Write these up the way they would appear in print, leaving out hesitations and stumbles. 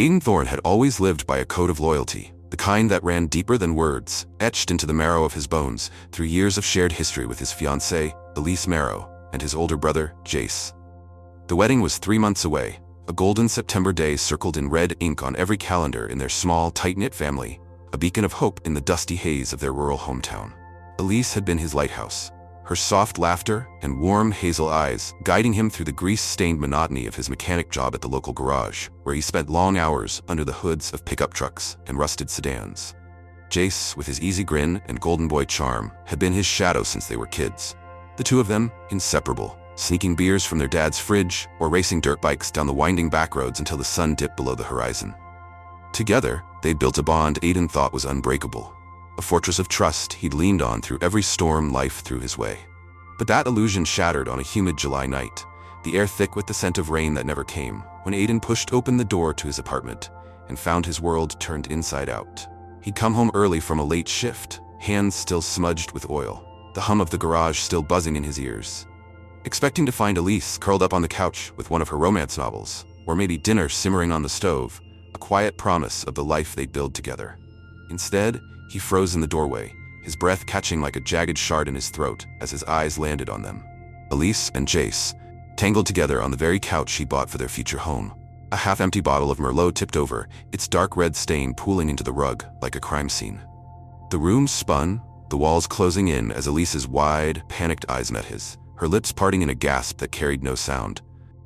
Aiden Thorn had always lived by a code of loyalty, the kind that ran deeper than words, etched into the marrow of his bones through years of shared history with his fiancée, Elise Marrow, and his older brother, Jace. The wedding was 3 months away, a golden September day circled in red ink on every calendar in their small, tight-knit family, a beacon of hope in the dusty haze of their rural hometown. Elise had been his lighthouse, her soft laughter and warm hazel eyes guiding him through the grease-stained monotony of his mechanic job at the local garage, where he spent long hours under the hoods of pickup trucks and rusted sedans. Jace, with his easy grin and golden boy charm, had been his shadow since they were kids. The two of them, inseparable, sneaking beers from their dad's fridge or racing dirt bikes down the winding back roads until the sun dipped below the horizon. Together, they'd built a bond Aiden thought was unbreakable, a fortress of trust he'd leaned on through every storm life threw his way. But that illusion shattered on a humid July night, the air thick with the scent of rain that never came, when Aiden pushed open the door to his apartment and found his world turned inside out. He'd come home early from a late shift, hands still smudged with oil, the hum of the garage still buzzing in his ears. Expecting to find Elise curled up on the couch with one of her romance novels, or maybe dinner simmering on the stove, a quiet promise of the life they'd build together. Instead, he froze in the doorway, his breath catching like a jagged shard in his throat as his eyes landed on them. Elise and Jace, tangled together on the very couch he bought for their future home. A half-empty bottle of Merlot tipped over, its dark red stain pooling into the rug like a crime scene. The room spun, the walls closing in as Elise's wide, panicked eyes met his, her lips parting in a gasp that carried no sound,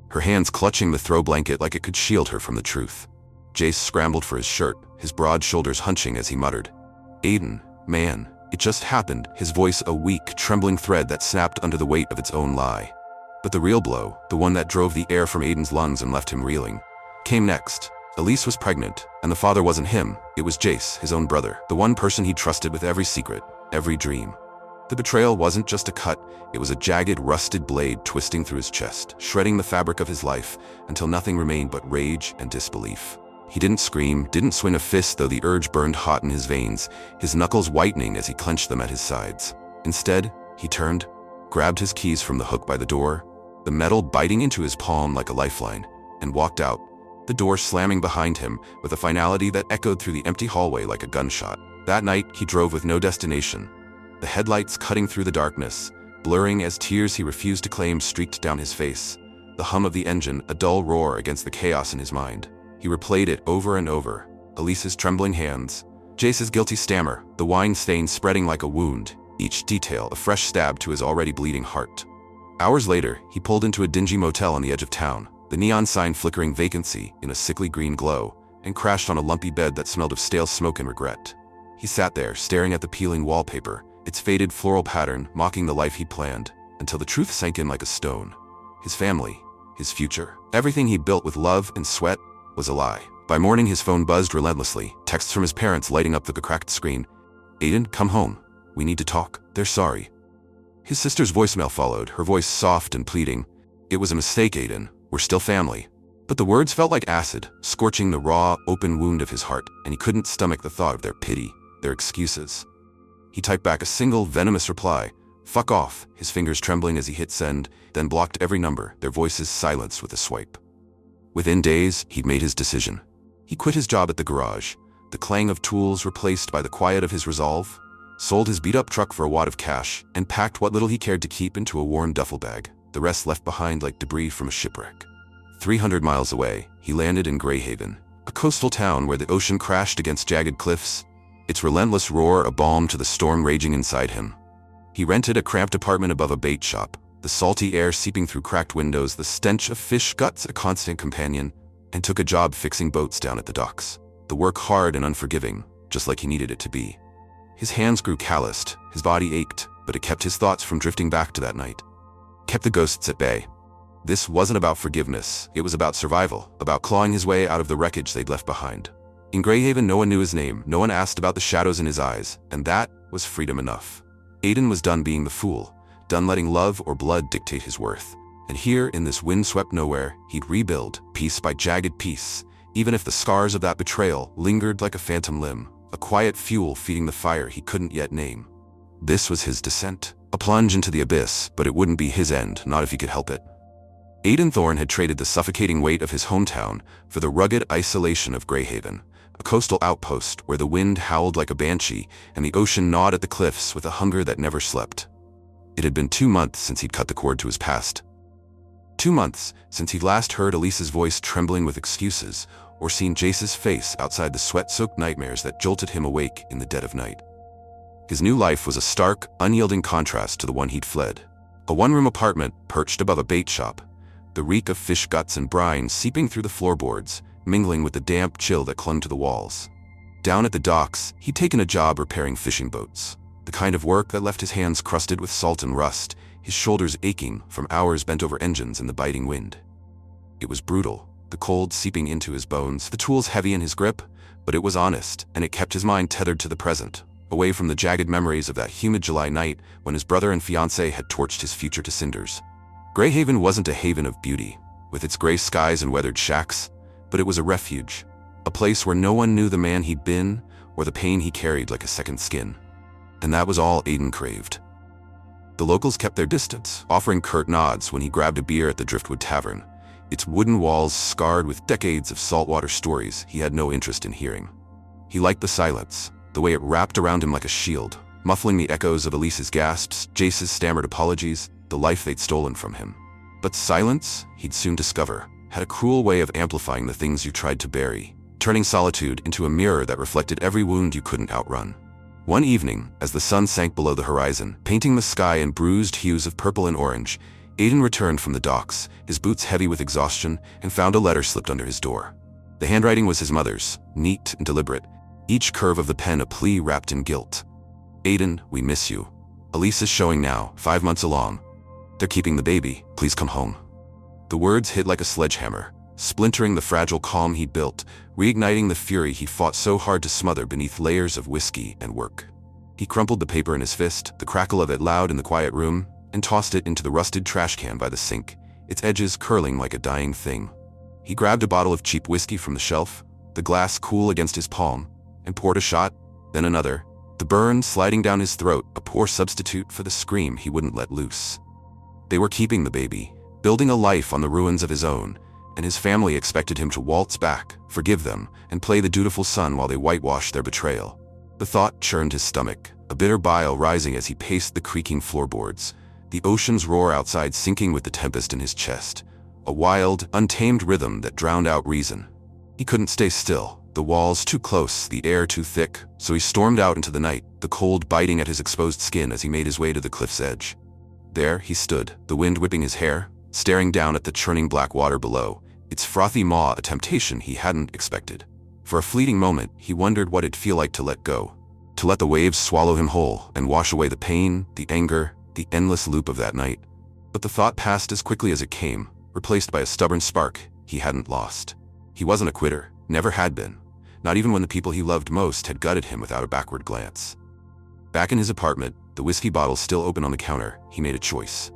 her hands clutching the throw blanket like it could shield her from the truth. Jace scrambled for his shirt, his broad shoulders hunching as he muttered, "Aiden, man, it just happened," his voice a weak, trembling thread that snapped under the weight of its own lie. But the real blow, the one that drove the air from Aiden's lungs and left him reeling, came next. Elise was pregnant, and the father wasn't him, it was Jace, his own brother, the one person he trusted with every secret, every dream. The betrayal wasn't just a cut, it was a jagged, rusted blade twisting through his chest, shredding the fabric of his life until nothing remained but rage and disbelief. He didn't scream, didn't swing a fist, though the urge burned hot in his veins, his knuckles whitening as he clenched them at his sides. Instead, he turned, grabbed his keys from the hook by the door, the metal biting into his palm like a lifeline, and walked out, the door slamming behind him with a finality that echoed through the empty hallway like a gunshot. That night, he drove with no destination, the headlights cutting through the darkness, blurring as tears he refused to claim streaked down his face, the hum of the engine a dull roar against the chaos in his mind. He replayed it over and over, Elise's trembling hands, Jace's guilty stammer, the wine stain spreading like a wound, each detail a fresh stab to his already bleeding heart. Hours later, he pulled into a dingy motel on the edge of town, the neon sign flickering vacancy in a sickly green glow, and crashed on a lumpy bed that smelled of stale smoke and regret. He sat there, staring at the peeling wallpaper, its faded floral pattern mocking the life he'd planned, until the truth sank in like a stone. His family, his future, everything he built with love and sweat was a lie. By morning, his phone buzzed relentlessly, texts from his parents lighting up the cracked screen. "Aiden, come home. We need to talk. They're sorry." His sister's voicemail followed, her voice soft and pleading. "It was a mistake, Aiden. We're still family." But the words felt like acid, scorching the raw, open wound of his heart, and he couldn't stomach the thought of their pity, their excuses. He typed back a single, venomous reply, "Fuck off," his fingers trembling as he hit send, then blocked every number, their voices silenced with a swipe. Within days, he'd made his decision. He quit his job at the garage, the clang of tools replaced by the quiet of his resolve, sold his beat-up truck for a wad of cash, and packed what little he cared to keep into a worn duffel bag, the rest left behind like debris from a shipwreck. 300 miles away, he landed in Greyhaven, a coastal town where the ocean crashed against jagged cliffs, its relentless roar a balm to the storm raging inside him. He rented a cramped apartment above a bait shop, the salty air seeping through cracked windows, the stench of fish guts a constant companion, and took a job fixing boats down at the docks. The work hard and unforgiving, just like he needed it to be. His hands grew calloused, his body ached, but it kept his thoughts from drifting back to that night. Kept the ghosts at bay. This wasn't about forgiveness, it was about survival, about clawing his way out of the wreckage they'd left behind. In Greyhaven, no one knew his name, no one asked about the shadows in his eyes, and that was freedom enough. Aiden was done being the fool, done letting love or blood dictate his worth. And here, in this windswept nowhere, he'd rebuild, piece by jagged piece, even if the scars of that betrayal lingered like a phantom limb, a quiet fuel feeding the fire he couldn't yet name. This was his descent, a plunge into the abyss, but it wouldn't be his end, not if he could help it. Aiden Thorn had traded the suffocating weight of his hometown for the rugged isolation of Greyhaven, a coastal outpost where the wind howled like a banshee and the ocean gnawed at the cliffs with a hunger that never slept. It had been 2 months since he'd cut the cord to his past. 2 months since he'd last heard Elise's voice trembling with excuses or seen Jace's face outside the sweat-soaked nightmares that jolted him awake in the dead of night. His new life was a stark, unyielding contrast to the one he'd fled. A one-room apartment perched above a bait shop, the reek of fish guts and brine seeping through the floorboards, mingling with the damp chill that clung to the walls. Down at the docks, he'd taken a job repairing fishing boats, the kind of work that left his hands crusted with salt and rust, his shoulders aching from hours bent over engines in the biting wind. It was brutal, the cold seeping into his bones, the tools heavy in his grip, but it was honest, and it kept his mind tethered to the present, away from the jagged memories of that humid July night when his brother and fiancée had torched his future to cinders. Greyhaven wasn't a haven of beauty, with its gray skies and weathered shacks, but it was a refuge, a place where no one knew the man he'd been or the pain he carried like a second skin. And that was all Aiden craved. The locals kept their distance, offering curt nods when he grabbed a beer at the Driftwood Tavern, its wooden walls scarred with decades of saltwater stories he had no interest in hearing. He liked the silence, the way it wrapped around him like a shield, muffling the echoes of Elise's gasps, Jace's stammered apologies, the life they'd stolen from him. But silence, he'd soon discover, had a cruel way of amplifying the things you tried to bury, turning solitude into a mirror that reflected every wound you couldn't outrun. One evening, as the sun sank below the horizon, painting the sky in bruised hues of purple and orange, Aiden returned from the docks, his boots heavy with exhaustion, and found a letter slipped under his door. The handwriting was his mother's, neat and deliberate, each curve of the pen a plea wrapped in guilt. "Aiden, we miss you. Elise is showing now, 5 months along. They're keeping the baby. Please come home." The words hit like a sledgehammer, splintering the fragile calm he'd built, reigniting the fury he fought so hard to smother beneath layers of whiskey and work. He crumpled the paper in his fist, the crackle of it loud in the quiet room, and tossed it into the rusted trash can by the sink, its edges curling like a dying thing. He grabbed a bottle of cheap whiskey from the shelf, the glass cool against his palm, and poured a shot, then another, the burn sliding down his throat, a poor substitute for the scream he wouldn't let loose. They were keeping the baby, building a life on the ruins of his own, and his family expected him to waltz back, forgive them, and play the dutiful son while they whitewashed their betrayal. The thought churned his stomach, a bitter bile rising as he paced the creaking floorboards, the ocean's roar outside sinking with the tempest in his chest, a wild, untamed rhythm that drowned out reason. He couldn't stay still, the walls too close, the air too thick, so he stormed out into the night, the cold biting at his exposed skin as he made his way to the cliff's edge. There he stood, the wind whipping his hair, staring down at the churning black water below, its frothy maw a temptation he hadn't expected. For a fleeting moment, he wondered what it'd feel like to let go, to let the waves swallow him whole and wash away the pain, the anger, the endless loop of that night. But the thought passed as quickly as it came, replaced by a stubborn spark he hadn't lost. He wasn't a quitter, never had been, not even when the people he loved most had gutted him without a backward glance. Back in his apartment, the whiskey bottle still open on the counter, he made a choice.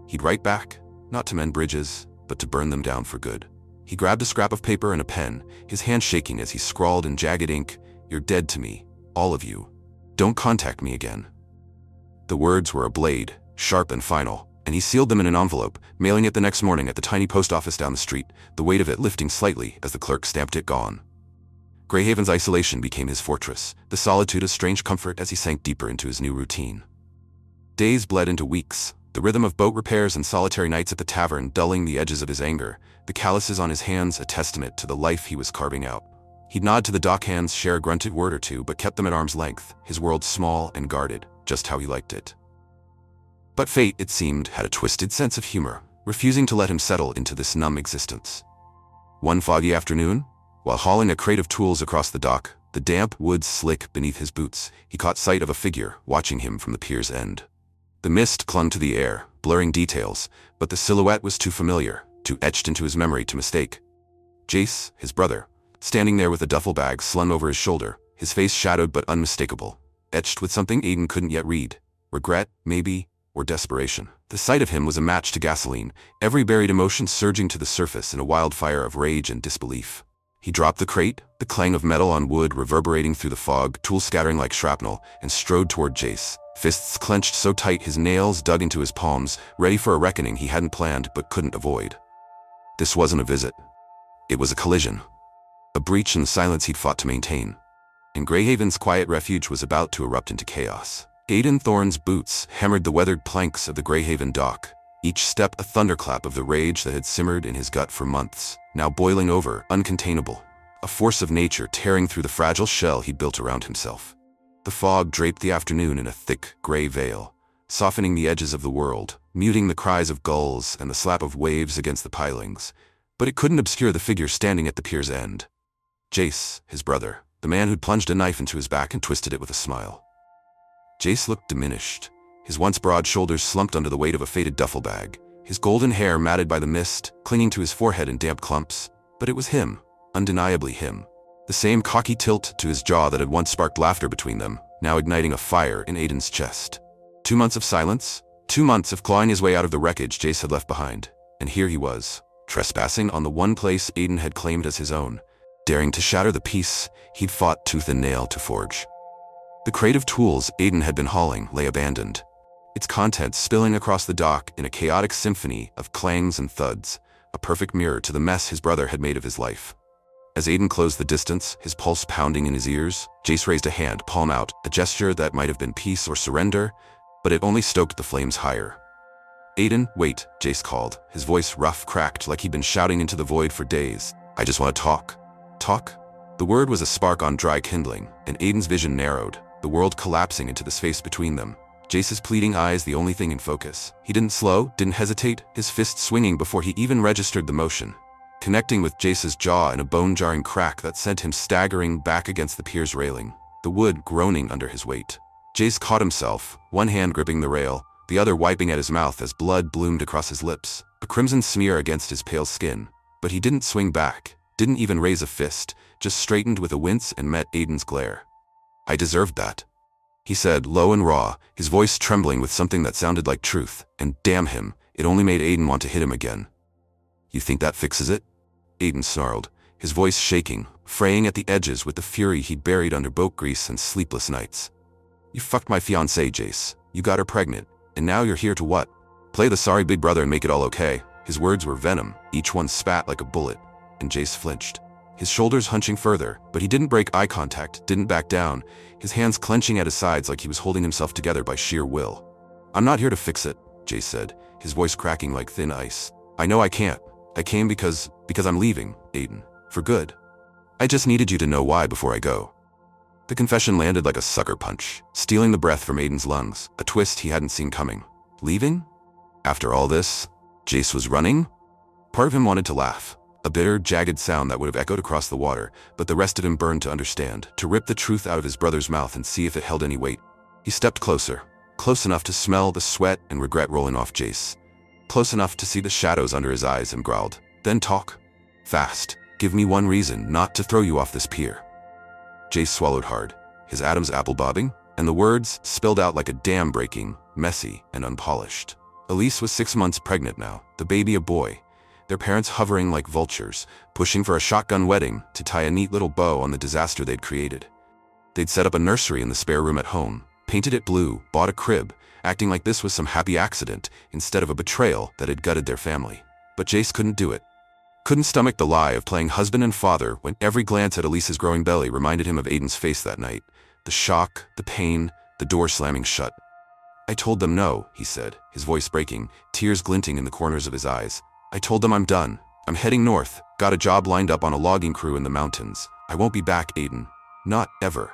He'd write back, not to mend bridges, but to burn them down for good. He grabbed a scrap of paper and a pen, his hand shaking as he scrawled in jagged ink, "You're dead to me, all of you. Don't contact me again." The words were a blade, sharp and final, and he sealed them in an envelope, mailing it the next morning at the tiny post office down the street, the weight of it lifting slightly as the clerk stamped it gone. Greyhaven's isolation became his fortress, the solitude a strange comfort as he sank deeper into his new routine. Days bled into weeks, the rhythm of boat repairs and solitary nights at the tavern dulling the edges of his anger, the calluses on his hands a testament to the life he was carving out. He'd nod to the dockhands, share a grunted word or two, but kept them at arm's length, his world small and guarded, just how he liked it. But fate, it seemed, had a twisted sense of humor, refusing to let him settle into this numb existence. One foggy afternoon, while hauling a crate of tools across the dock, the damp wood slick beneath his boots, he caught sight of a figure watching him from the pier's end. The mist clung to the air, blurring details, but the silhouette was too familiar, too etched into his memory to mistake. Jace, his brother, standing there with a duffel bag slung over his shoulder, his face shadowed but unmistakable, etched with something Aiden couldn't yet read. Regret, maybe, or desperation. The sight of him was a match to gasoline, every buried emotion surging to the surface in a wildfire of rage and disbelief. He dropped the crate, the clang of metal on wood reverberating through the fog, tools scattering like shrapnel, and strode toward Jace, fists clenched so tight his nails dug into his palms, ready for a reckoning he hadn't planned but couldn't avoid. This wasn't a visit. It was a collision. A breach in the silence he'd fought to maintain. And Greyhaven's quiet refuge was about to erupt into chaos. Aiden Thorn's boots hammered the weathered planks of the Greyhaven dock, each step a thunderclap of the rage that had simmered in his gut for months, now boiling over, uncontainable. A force of nature tearing through the fragile shell he'd built around himself. The fog draped the afternoon in a thick, gray veil, softening the edges of the world, muting the cries of gulls and the slap of waves against the pilings. But it couldn't obscure the figure standing at the pier's end. Jace, his brother, the man who'd plunged a knife into his back and twisted it with a smile. Jace looked diminished, his once broad shoulders slumped under the weight of a faded duffel bag, his golden hair matted by the mist, clinging to his forehead in damp clumps. But it was him, undeniably him. The same cocky tilt to his jaw that had once sparked laughter between them, now igniting a fire in Aiden's chest. 2 months of silence, 2 months of clawing his way out of the wreckage Jace had left behind. And here he was, trespassing on the one place Aiden had claimed as his own, daring to shatter the peace he'd fought tooth and nail to forge. The crate of tools Aiden had been hauling lay abandoned, its contents spilling across the dock in a chaotic symphony of clangs and thuds, a perfect mirror to the mess his brother had made of his life. As Aiden closed the distance, his pulse pounding in his ears, Jace raised a hand, palm out, a gesture that might have been peace or surrender, but it only stoked the flames higher. "Aiden, wait," Jace called, his voice rough, cracked like he'd been shouting into the void for days. "I just want to talk." Talk? The word was a spark on dry kindling, and Aiden's vision narrowed, the world collapsing into the space between them. Jace's pleading eyes the only thing in focus. He didn't slow, didn't hesitate, his fist swinging before he even registered the motion, connecting with Jace's jaw in a bone-jarring crack that sent him staggering back against the pier's railing, the wood groaning under his weight. Jace caught himself, one hand gripping the rail, the other wiping at his mouth as blood bloomed across his lips, a crimson smear against his pale skin. But he didn't swing back, didn't even raise a fist, just straightened with a wince and met Aiden's glare. "I deserved that," he said, low and raw, his voice trembling with something that sounded like truth, and damn him, it only made Aiden want to hit him again. "You think that fixes it?" Aiden snarled, his voice shaking, fraying at the edges with the fury he'd buried under boat grease and sleepless nights. "You fucked my fiancée, Jace. You got her pregnant, and now you're here to what? Play the sorry big brother and make it all okay?" His words were venom, each one spat like a bullet, and Jace flinched, his shoulders hunching further, but he didn't break eye contact, didn't back down, his hands clenching at his sides like he was holding himself together by sheer will. "I'm not here to fix it," Jace said, his voice cracking like thin ice. "I know I can't. I came because I'm leaving, Aiden. For good. I just needed you to know why before I go." The confession landed like a sucker punch, stealing the breath from Aiden's lungs, a twist he hadn't seen coming. Leaving? After all this? Jace was running? Part of him wanted to laugh, a bitter, jagged sound that would have echoed across the water, but the rest of him burned to understand, to rip the truth out of his brother's mouth and see if it held any weight. He stepped closer, close enough to smell the sweat and regret rolling off Jace, close enough to see the shadows under his eyes, and growled, "Then talk. Fast. Give me one reason not to throw you off this pier." Jace swallowed hard, his Adam's apple bobbing, and the words spilled out like a dam breaking, messy and unpolished. Elise was 6 months pregnant now, the baby a boy, their parents hovering like vultures, pushing for a shotgun wedding to tie a neat little bow on the disaster they'd created. They'd set up a nursery in the spare room at home, painted it blue, bought a crib, acting like this was some happy accident instead of a betrayal that had gutted their family. But Jace couldn't do it. Couldn't stomach the lie of playing husband and father when every glance at Elise's growing belly reminded him of Aiden's face that night. The shock, the pain, the door slamming shut. "I told them no," he said, his voice breaking, tears glinting in the corners of his eyes. "I told them I'm done. I'm heading north, got a job lined up on a logging crew in the mountains. I won't be back, Aiden. Not ever."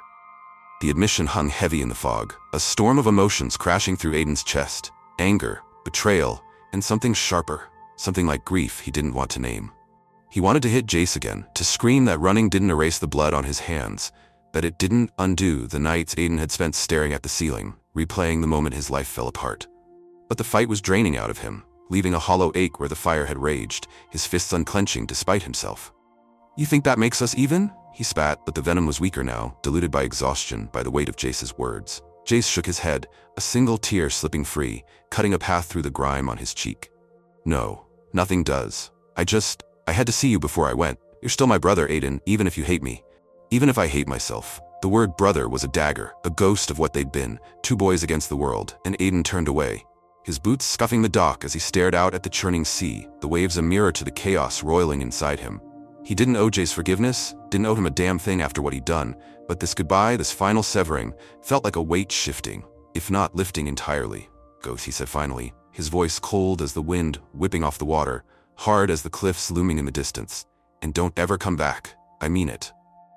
The admission hung heavy in the fog, a storm of emotions crashing through Aiden's chest. Anger, betrayal, and something sharper, something like grief he didn't want to name. He wanted to hit Jace again, to scream that running didn't erase the blood on his hands, that it didn't undo the nights Aiden had spent staring at the ceiling, replaying the moment his life fell apart. But the fight was draining out of him, leaving a hollow ache where the fire had raged, his fists unclenching despite himself. "You think that makes us even?" he spat, but the venom was weaker now, diluted by exhaustion, by the weight of Jace's words. Jace shook his head, a single tear slipping free, cutting a path through the grime on his cheek. "No, nothing does. I had to see you before I went. You're still my brother, Aiden, even if you hate me. Even if I hate myself." The word brother was a dagger, a ghost of what they'd been, 2 boys against the world, and Aiden turned away. his boots scuffing the dock as he stared out at the churning sea, the waves a mirror to the chaos roiling inside him. He didn't owe Jace forgiveness, didn't owe him a damn thing after what he'd done, but this goodbye, this final severing, felt like a weight shifting, if not lifting entirely. "Go," he said finally, his voice cold as the wind whipping off the water, hard as the cliffs looming in the distance. "And don't ever come back. I mean it."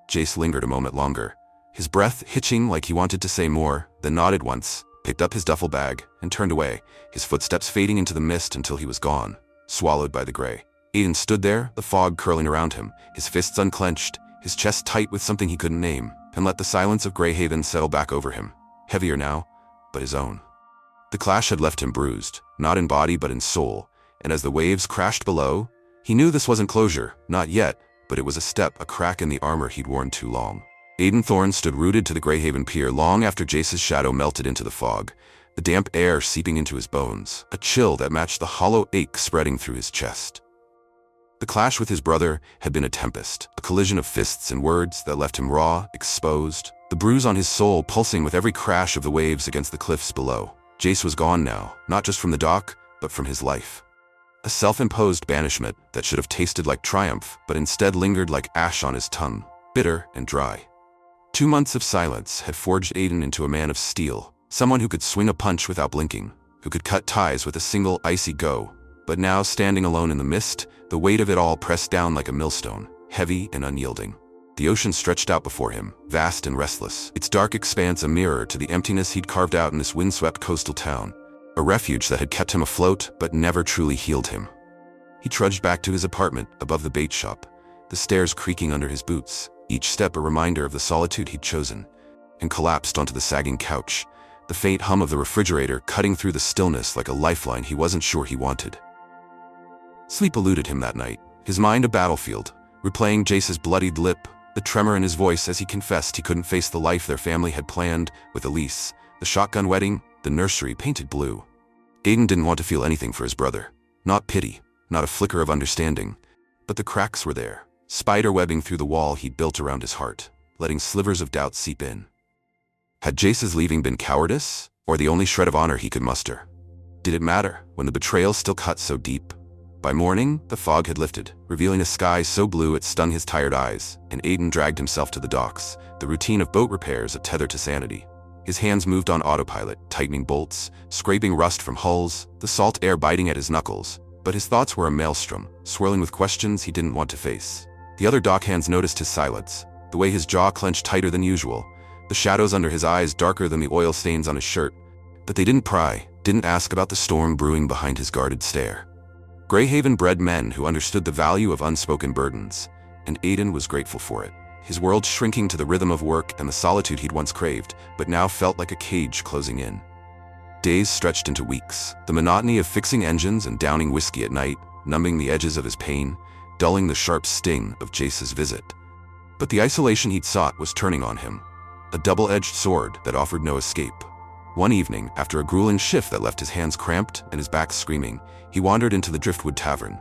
Jace lingered a moment longer, his breath hitching like he wanted to say more, then nodded once, picked up his duffel bag, and turned away, his footsteps fading into the mist until he was gone, swallowed by the gray. Aiden stood there, the fog curling around him, his fists unclenched, his chest tight with something he couldn't name, and let the silence of Greyhaven settle back over him, heavier now, but his own. The clash had left him bruised, not in body but in soul, and as the waves crashed below, he knew this wasn't closure, not yet, but it was a step, a crack in the armor he'd worn too long. Aiden Thorn stood rooted to the Greyhaven pier long after Jace's shadow melted into the fog, the damp air seeping into his bones, a chill that matched the hollow ache spreading through his chest. The clash with his brother had been a tempest, a collision of fists and words that left him raw, exposed, the bruise on his soul pulsing with every crash of the waves against the cliffs below. Jace was gone now, not just from the dock, but from his life. A self-imposed banishment that should have tasted like triumph, but instead lingered like ash on his tongue, bitter and dry. 2 months of silence had forged Aiden into a man of steel, someone who could swing a punch without blinking, who could cut ties with a single icy go. But now, standing alone in the mist, the weight of it all pressed down like a millstone, heavy and unyielding. The ocean stretched out before him, vast and restless, its dark expanse a mirror to the emptiness he'd carved out in this windswept coastal town, a refuge that had kept him afloat but never truly healed him. He trudged back to his apartment above the bait shop, the stairs creaking under his boots, each step a reminder of the solitude he'd chosen, and collapsed onto the sagging couch, the faint hum of the refrigerator cutting through the stillness like a lifeline he wasn't sure he wanted. Sleep eluded him that night, his mind a battlefield, replaying Jace's bloodied lip, the tremor in his voice as he confessed he couldn't face the life their family had planned with Elise, the shotgun wedding, the nursery painted blue. Aiden didn't want to feel anything for his brother, not pity, not a flicker of understanding, but the cracks were there, spider-webbing through the wall he'd built around his heart, letting slivers of doubt seep in. Had Jace's leaving been cowardice, or the only shred of honor he could muster? Did it matter when the betrayal still cut so deep? By morning, the fog had lifted, revealing a sky so blue it stung his tired eyes, and Aiden dragged himself to the docks, the routine of boat repairs a tether to sanity. His hands moved on autopilot, tightening bolts, scraping rust from hulls, the salt air biting at his knuckles, but his thoughts were a maelstrom, swirling with questions he didn't want to face. The other dockhands noticed his silence, the way his jaw clenched tighter than usual, the shadows under his eyes darker than the oil stains on his shirt, but they didn't pry, didn't ask about the storm brewing behind his guarded stare. Greyhaven-bred men who understood the value of unspoken burdens, and Aiden was grateful for it. His world shrinking to the rhythm of work and the solitude he'd once craved, but now felt like a cage closing in. Days stretched into weeks, the monotony of fixing engines and downing whiskey at night, numbing the edges of his pain, dulling the sharp sting of Jace's visit. But the isolation he'd sought was turning on him, a double-edged sword that offered no escape. One evening, after a grueling shift that left his hands cramped and his back screaming, he wandered into the Driftwood Tavern,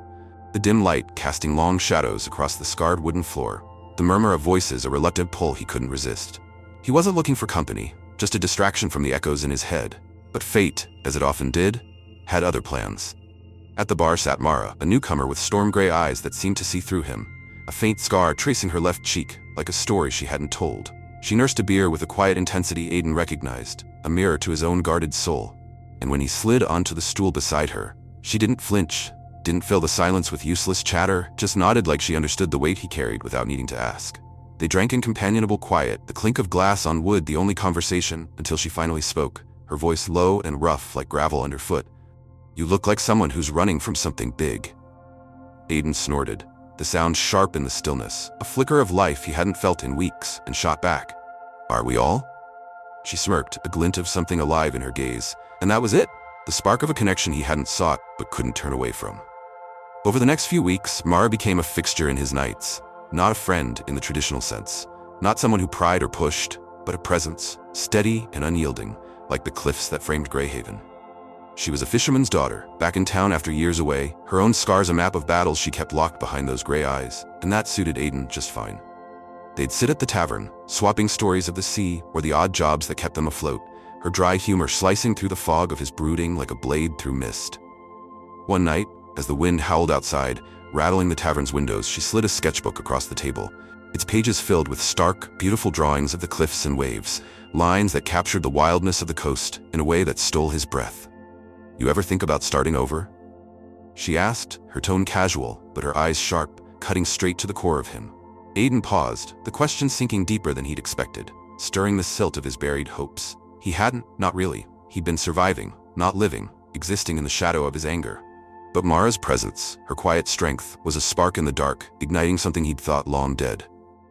the dim light casting long shadows across the scarred wooden floor, the murmur of voices a reluctant pull he couldn't resist. He wasn't looking for company, just a distraction from the echoes in his head, but fate, as it often did, had other plans. At the bar sat Mara, a newcomer with storm-gray eyes that seemed to see through him, a faint scar tracing her left cheek, like a story she hadn't told. She nursed a beer with a quiet intensity Aiden recognized, a mirror to his own guarded soul. And when he slid onto the stool beside her, she didn't flinch, didn't fill the silence with useless chatter, just nodded like she understood the weight he carried without needing to ask. They drank in companionable quiet, the clink of glass on wood the only conversation, until she finally spoke, her voice low and rough like gravel underfoot. "You look like someone who's running from something big." Aiden snorted, the sound sharp in the stillness, a flicker of life he hadn't felt in weeks, and shot back. "Are we all?" She smirked, a glint of something alive in her gaze, and that was it, the spark of a connection he hadn't sought but couldn't turn away from. Over the next few weeks, Mara became a fixture in his nights, not a friend in the traditional sense, not someone who pried or pushed, but a presence, steady and unyielding, like the cliffs that framed Greyhaven. She was a fisherman's daughter, back in town after years away, her own scars a map of battles she kept locked behind those gray eyes, and that suited Aiden just fine. They'd sit at the tavern, swapping stories of the sea or the odd jobs that kept them afloat, her dry humor slicing through the fog of his brooding like a blade through mist. One night, as the wind howled outside, rattling the tavern's windows, she slid a sketchbook across the table, its pages filled with stark, beautiful drawings of the cliffs and waves, lines that captured the wildness of the coast in a way that stole his breath. "You ever think about starting over?" she asked, her tone casual, but her eyes sharp, cutting straight to the core of him. Aiden paused, the question sinking deeper than he'd expected, stirring the silt of his buried hopes. He hadn't, not really. He'd been surviving, not living, existing in the shadow of his anger. But Mara's presence, her quiet strength, was a spark in the dark, igniting something he'd thought long dead.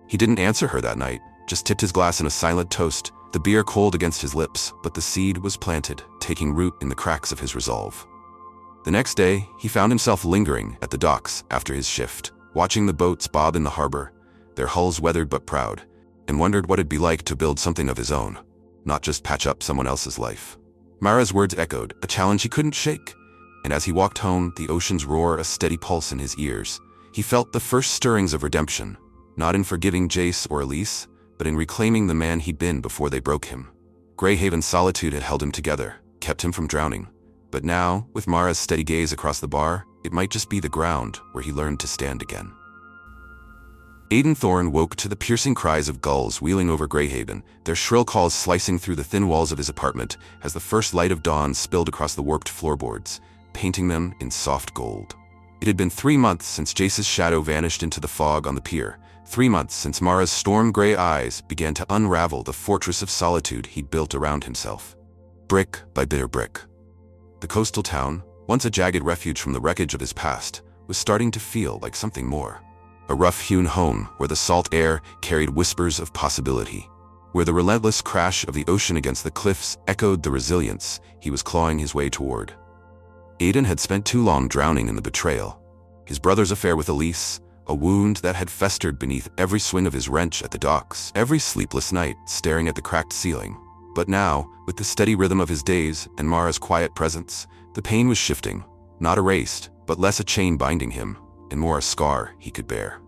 He didn't answer her that night, just tipped his glass in a silent toast, the beer cold against his lips, but the seed was planted, taking root in the cracks of his resolve. The next day, he found himself lingering at the docks after his shift, watching the boats bob in the harbor, their hulls weathered but proud, and wondered what it'd be like to build something of his own, not just patch up someone else's life. Mara's words echoed, a challenge he couldn't shake, and as he walked home, the ocean's roar a steady pulse in his ears. He felt the first stirrings of redemption, not in forgiving Jace or Elise, but in reclaiming the man he'd been before they broke him. Greyhaven's solitude had held him together, kept him from drowning. But now, with Mara's steady gaze across the bar, it might just be the ground where he learned to stand again. Aiden Thorn woke to the piercing cries of gulls wheeling over Greyhaven, their shrill calls slicing through the thin walls of his apartment as the first light of dawn spilled across the warped floorboards, painting them in soft gold. It had been 3 months since Jace's shadow vanished into the fog on the pier, 3 months since Mara's storm-gray eyes began to unravel the fortress of solitude he'd built around himself. Brick by bitter brick. The coastal town, once a jagged refuge from the wreckage of his past, was starting to feel like something more. A rough-hewn home where the salt air carried whispers of possibility, where the relentless crash of the ocean against the cliffs echoed the resilience he was clawing his way toward. Aiden had spent too long drowning in the betrayal. His brother's affair with Elise, a wound that had festered beneath every swing of his wrench at the docks, every sleepless night staring at the cracked ceiling. But now, with the steady rhythm of his days and Mara's quiet presence, the pain was shifting, not erased, but less a chain binding him, and more a scar he could bear.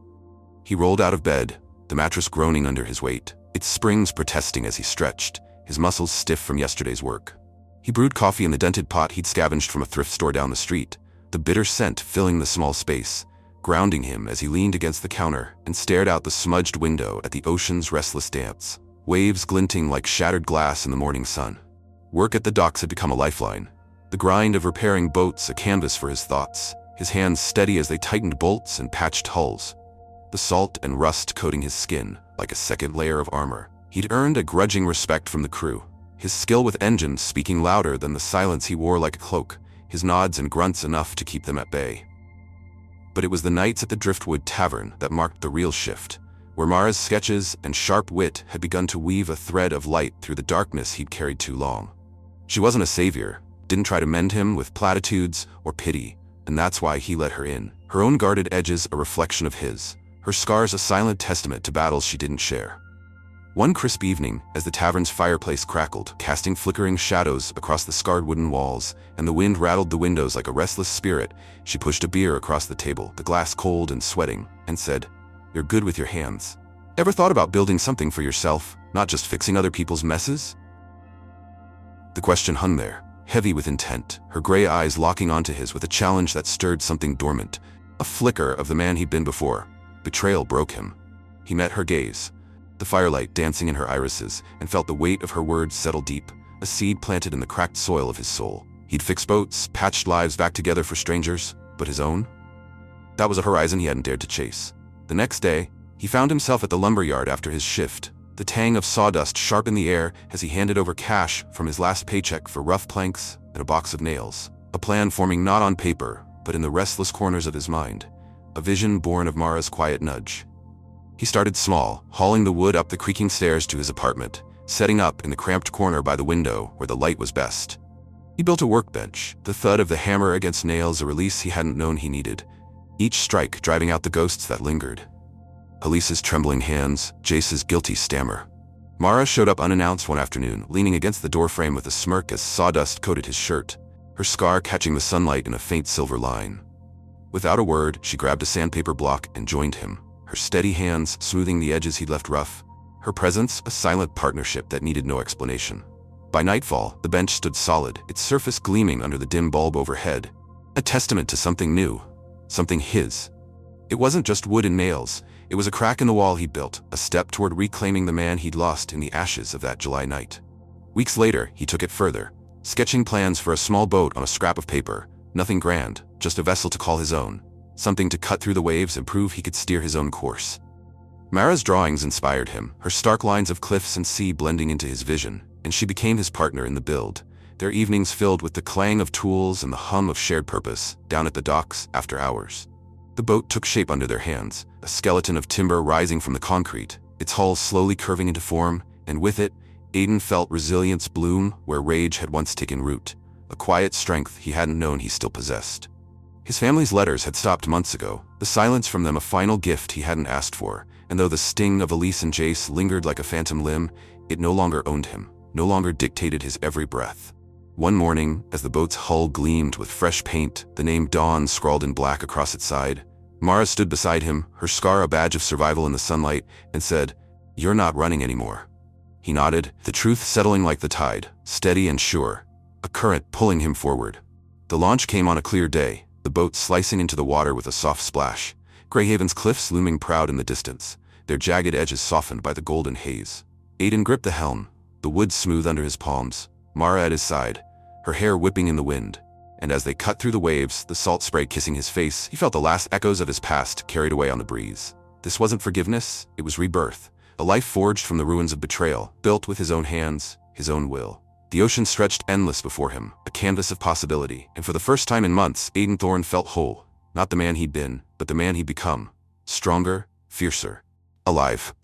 He rolled out of bed, the mattress groaning under his weight, its springs protesting as he stretched, his muscles stiff from yesterday's work. He brewed coffee in the dented pot he'd scavenged from a thrift store down the street, the bitter scent filling the small space, grounding him as he leaned against the counter and stared out the smudged window at the ocean's restless dance, waves glinting like shattered glass in the morning sun. Work at the docks had become a lifeline, the grind of repairing boats a canvas for his thoughts, his hands steady as they tightened bolts and patched hulls, the salt and rust coating his skin like a second layer of armor. He'd earned a grudging respect from the crew, his skill with engines speaking louder than the silence he wore like a cloak, his nods and grunts enough to keep them at bay. But it was the nights at the Driftwood Tavern that marked the real shift, where Mara's sketches and sharp wit had begun to weave a thread of light through the darkness he'd carried too long. She wasn't a savior, didn't try to mend him with platitudes or pity, and that's why he let her in, her own guarded edges a reflection of his, her scars a silent testament to battles she didn't share. One crisp evening, as the tavern's fireplace crackled, casting flickering shadows across the scarred wooden walls, and the wind rattled the windows like a restless spirit, she pushed a beer across the table, the glass cold and sweating, and said, "You're good with your hands. Ever thought about building something for yourself, not just fixing other people's messes?" The question hung there, heavy with intent, her gray eyes locking onto his with a challenge that stirred something dormant, a flicker of the man he'd been before. Betrayal broke him. He met her gaze, the firelight dancing in her irises, and felt the weight of her words settle deep, a seed planted in the cracked soil of his soul. He'd fixed boats, patched lives back together for strangers, but his own? That was a horizon he hadn't dared to chase. The next day, he found himself at the lumberyard after his shift, the tang of sawdust sharp in the air as he handed over cash from his last paycheck for rough planks and a box of nails, a plan forming not on paper, but in the restless corners of his mind, a vision born of Mara's quiet nudge. He started small, hauling the wood up the creaking stairs to his apartment, setting up in the cramped corner by the window where the light was best. He built a workbench, the thud of the hammer against nails a release he hadn't known he needed, each strike driving out the ghosts that lingered. Elise's trembling hands, Jace's guilty stammer. Mara showed up unannounced one afternoon, leaning against the doorframe with a smirk as sawdust coated his shirt, her scar catching the sunlight in a faint silver line. Without a word, she grabbed a sandpaper block and joined him, her steady hands smoothing the edges he'd left rough, her presence a silent partnership that needed no explanation. By nightfall, the bench stood solid, its surface gleaming under the dim bulb overhead, a testament to something new, something his. It wasn't just wood and nails, it was a crack in the wall he'd built, a step toward reclaiming the man he'd lost in the ashes of that July night. Weeks later, he took it further, sketching plans for a small boat on a scrap of paper, nothing grand, just a vessel to call his own, something to cut through the waves and prove he could steer his own course. Mara's drawings inspired him, her stark lines of cliffs and sea blending into his vision, and she became his partner in the build, their evenings filled with the clang of tools and the hum of shared purpose, down at the docks after hours. The boat took shape under their hands, a skeleton of timber rising from the concrete, its hull slowly curving into form, and with it, Aiden felt resilience bloom where rage had once taken root, a quiet strength he hadn't known he still possessed. His family's letters had stopped months ago, the silence from them a final gift he hadn't asked for, and though the sting of Elise and Jace lingered like a phantom limb, it no longer owned him, no longer dictated his every breath. One morning, as the boat's hull gleamed with fresh paint, the name Dawn scrawled in black across its side, Mara stood beside him, her scar a badge of survival in the sunlight, and said, "You're not running anymore." He nodded, the truth settling like the tide, steady and sure, a current pulling him forward. The launch came on a clear day, the boat slicing into the water with a soft splash, Greyhaven's cliffs looming proud in the distance, their jagged edges softened by the golden haze. Aiden gripped the helm, the wood smooth under his palms, Mara at his side, her hair whipping in the wind, and as they cut through the waves, the salt spray kissing his face, he felt the last echoes of his past carried away on the breeze. This wasn't forgiveness, it was rebirth, a life forged from the ruins of betrayal, built with his own hands, his own will. The ocean stretched endless before him, a canvas of possibility, and for the first time in months, Aiden Thorn felt whole, not the man he'd been, but the man he'd become, stronger, fiercer, alive.